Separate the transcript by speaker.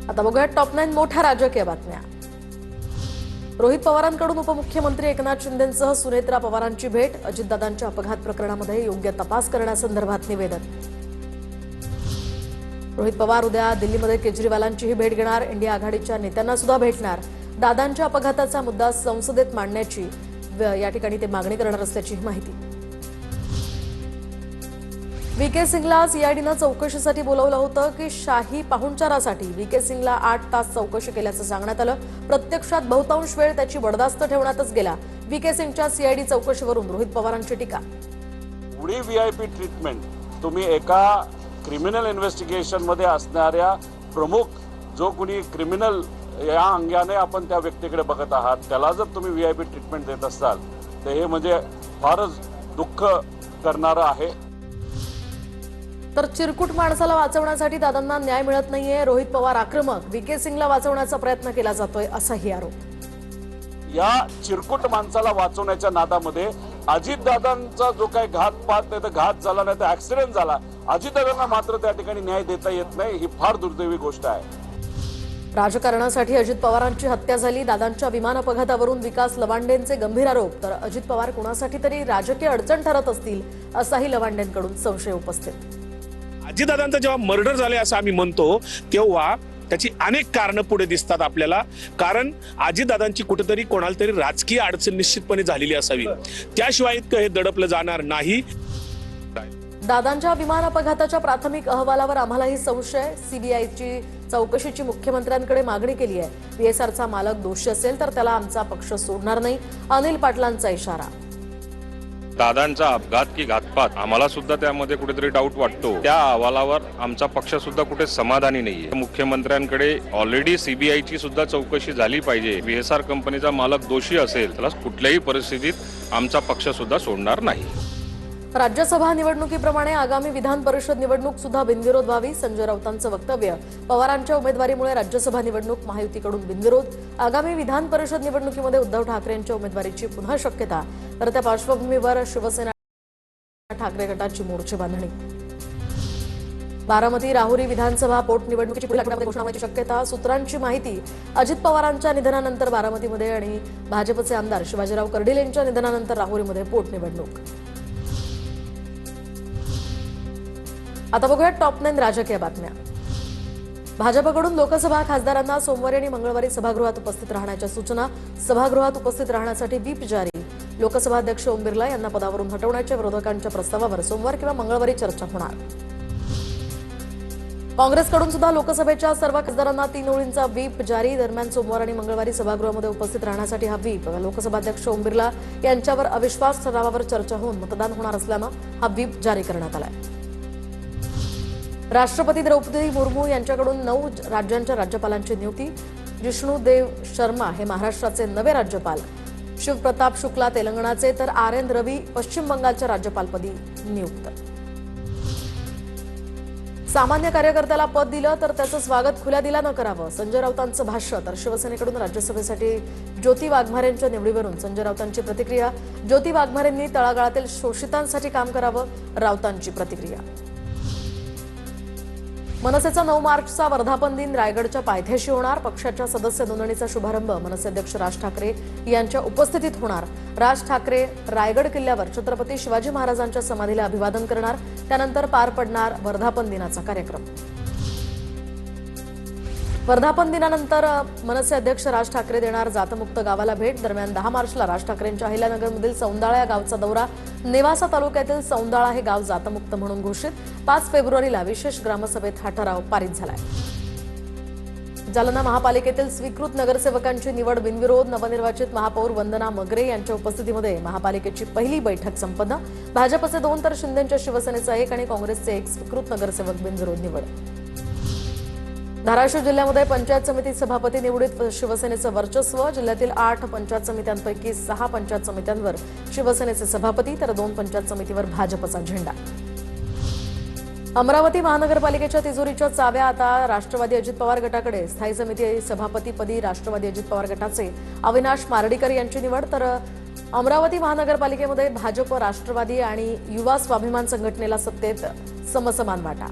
Speaker 1: आता बघूया टॉप 9 मोठ्या राजकीय बातम्या। रोहित पवारांकडून उपमुख्यमंत्री एकनाथ शिंदेंसह सुनेत्रा पवारांची भेट। अजितदादांच्या अपघात प्रकरणामध्ये योग्य तपास करण्यासंदर्भात निवेदन। रोहित पवार उद्या दिल्लीमध्ये केजरीवालांचीही भेट घेणार। इंडिया आघाडीच्या नेत्यांना सुद्धा भेटणार। दादांच्या अपघाताचा मुद्दा संसदेत मांडण्याची या ठिकाणी ते मागणी करणार असल्याची माहिती। वीके सिंगला सीआयडीनं चौकशीसाठी बोलावलं होतं की शाही पाहुणचारासाठी वीके सिंगला 8 तास चौकशी केल्याचं सांगण्यात आलं। प्रत्यक्षात बहुतांश वेळ त्याची बडदास्त ठेवण्यातच गेला। वीके सिंगच्या सीआयडी चौकशीवरून रोहित पवारांची टीका।
Speaker 2: पुढे व्हीआयपी ट्रीटमेंट तुम्ही एका क्रिमिनल इन्व्हेस्टिगेशन मध्ये असणाऱ्या प्रमुख जो कोणी क्रिमिनल या अंगाने आपण त्या व्यक्तीकडे बघत आहात त्याला जर तुम्ही व्हीआयपी ट्रीटमेंट देत असाल तर हे म्हणजे फारच दुःख करणारं आहे।
Speaker 1: तर चिरकुट माणसाला वाचवण्यासाठी दादांना न्याय मिळत नाहीये। रोहित पवार आक्रमक, वीके सिंगला वाचवण्याचा प्रयत्न केला जातोय असाही आरोप।
Speaker 2: या चिरकुट माणसाला वाचवण्याच्या नादामध्ये अजितदादांचा जो काही घातपात नाही तर घात झाला नाही तर ऍक्सिडेंट झाला, अजितदादांना मात्र त्या ठिकाणी न्याय देता येत नाही, ही फार दुर्दैवी गोष्ट आहे।
Speaker 1: राजकारणासाठी अजित पवारांची हत्या झाली। दादांच्या विमान अपघातावरून विकास लवांडेंचे गंभीर आरोप। तर अजित पवार कोणासाठी तरी राजकीय अडचण ठरत असतील असाही लवांडेंकडून संशय उपस्थित।
Speaker 3: अजितदादांचा जेव्हा मर्डर झाले असं आम्ही म्हणतो तेव्हा त्याची अनेक कारणं पुढे दिसतात आपल्याला। कारण अजितदादांची कुठेतरी कोणाला तरी राजकीय अडचण निश्चितपणे झालेली असावी, त्याशिवाय इतकं हे दडपलं जाणार नाही।
Speaker 1: दादांच्या विमान अपघाताच्या प्राथमिक अहवालावर आम्हालाही संशय। सीबीआयची चौकशीची मुख्यमंत्र्यांकडे मागणी केली आहे। बीएसआरचा मालक दोषी असेल तर त्याला आमचा पक्ष सोडणार नाही, अनिल पाटलांचा इशारा।
Speaker 4: दादांचा अपघात की घातपात आम्हाला सुद्धा त्यामध्ये कुठेतरी डाऊट वाटतो। त्या अहवालावर आमचा पक्ष सुद्धा कुठे समाधानी नाहीये। मुख्यमंत्र्यांकडे ऑलरेडी सीबीआयची सुद्धा चौकशी झाली पाहिजे। बीएसआर कंपनीचा मालक दोषी असेल त्याला कुठल्याही परिस्थितीत आमचा पक्ष सुद्धा सोडणार नाही।
Speaker 1: राज्यसभा निवडणुकीप्रमाणे आगामी विधान परिषद निवडणूक सुद्धा बिनविरोध व्हावी, संजय राऊतांचं वक्तव्य। पवारांच्या उमेदवारीमुळे राज्यसभा निवडणूक महायुतीकडून बिनविरोध। आगामी विधान परिषद निवडणुकीमध्ये उद्धव ठाकरेंच्या उमेदवारीची पुन्हा शक्यता। तर त्या पार्श्वभूमीवर शिवसेना ठाकरे गटाची मोर्चे बांधणी। बारामती राहुरी विधानसभा पोटनिवडणुकीची पुढील आठवड्यामध्ये घोषणा होण्याची शक्यता। सूत्रांची माहिती, अजित पवारांच्या निधनानंतर बारामतीमध्ये आणि भाजपचे आमदार शिवाजीराव कर्डिल यांच्या निधनानंतर राहुरीमध्ये पोटनिवडणूक। आता बघूया टॉप 9 राजकीय बातम्या। भाजपकडून लोकसभा खासदारांना सोमवारी आणि मंगळवारी सभागृहात उपस्थित राहण्याच्या सूचना। सभागृहात उपस्थित राहण्यासाठी व्हीप जारी। लोकसभा अध्यक्ष ओम बिर्ला यांना पदावरून हटवण्याच्या विरोधकांच्या प्रस्तावावर सोमवार किंवा मंगळवारी चर्चा होणार। काँग्रेसकडून सुद्धा लोकसभेच्या सर्व खासदारांना 3 ओळींचा व्हीप जारी। दरम्यान सोमवार आणि मंगळवारी सभागृहामध्ये उपस्थित राहण्यासाठी हा व्हीप लोकसभा अध्यक्ष ओम बिर्ला यांच्यावर अविश्वास ठरावावर चर्चा होऊन मतदान होणार असल्यानं हा व्हीप जारी करण्यात आलाय। राष्ट्रपती द्रौपदी मुर्मू यांच्याकडून 9 राज्यांच्या राज्यपालांची नियुक्ती। जिष्णुदेव शर्मा हे महाराष्ट्राचे नवे राज्यपाल। शिवप्रताप शुक्ला तेलंगणाचे तर आर.एन. रवी पश्चिम बंगालच्या राज्यपालपदी नियुक्त। सामान्य कार्यकर्त्याला पद दिलं तर त्याचं स्वागत खुल्या दिलानं करावं, संजय राऊतांचं भाष्य। तर शिवसेनेकडून राज्यसभेसाठी ज्योती वाघमारेंच्या निवडीवरून संजय राऊतांची प्रतिक्रिया। ज्योती वाघमारेंनी तळागाळातील शोषितांसाठी काम करावं, राऊतांची प्रतिक्रिया। मनसेचा 9 मार्चचा वर्धापन दिन रायगडच्या पायथ्याशी होणार। पक्षाच्या सदस्य नोंदणीचा शुभारंभ मनसे अध्यक्ष राज ठाकरे यांच्या उपस्थितीत होणार। राज ठाकरे रायगड किल्ल्यावर छत्रपती शिवाजी महाराजांच्या समाधीला अभिवादन करणार। त्यानंतर पार पडणार वर्धापन दिनाचा कार्यक्रम। वर्धापन दिनानंतर मनसे अध्यक्ष राज ठाकरे देणार जातमुक्त गावाला भेट। दरम्यान 10 मार्चला राज ठाकरेंच्या अहिल्यानगरमधील सौंदाळा या गावचा दौरा। नेवासा तालुक्यातील सौंदाळा हे गाव जातमुक्त म्हणून घोषित। 5 फेब्रुवारीला विशेष ग्रामसभेत हा ठराव पारित झालाय। जालना महापालिकेतील स्वीकृत नगरसेवकांची निवड बिनविरोध। नवनिर्वाचित महापौर वंदना मगरे यांच्या उपस्थितीमध्ये महापालिकेची पहिली बैठक संपन्न। भाजपचे 2 तर शिंदेच्या शिवसेनेचा 1 आणि काँग्रेसचे 1 स्वीकृत नगरसेवक बिनविरोध निवड। धाराशिव जिल्ह्यामध्ये पंचायत समिती सभापती निवडीत शिवसेनेचं वर्चस्व। जिल्ह्यातील 8 पंचायत समित्यांपैकी 6 पंचायत समित्यांवर शिवसेनेचे सभापती तर 2 पंचायत समितीवर भाजपचा झेंडा। अमरावती महानगरपालिकेच्या तिजोरीच्या चाव्या आता राष्ट्रवादी अजित पवार गटाकडे। स्थायी समिती सभापतीपदी राष्ट्रवादी अजित पवार गटाचे अविनाश मारडीकर यांची निवड। तर अमरावती महानगरपालिकेमध्ये भाजप, राष्ट्रवादी आणि युवा स्वाभिमान संघटनेला सत्तेत समसमान वाटा।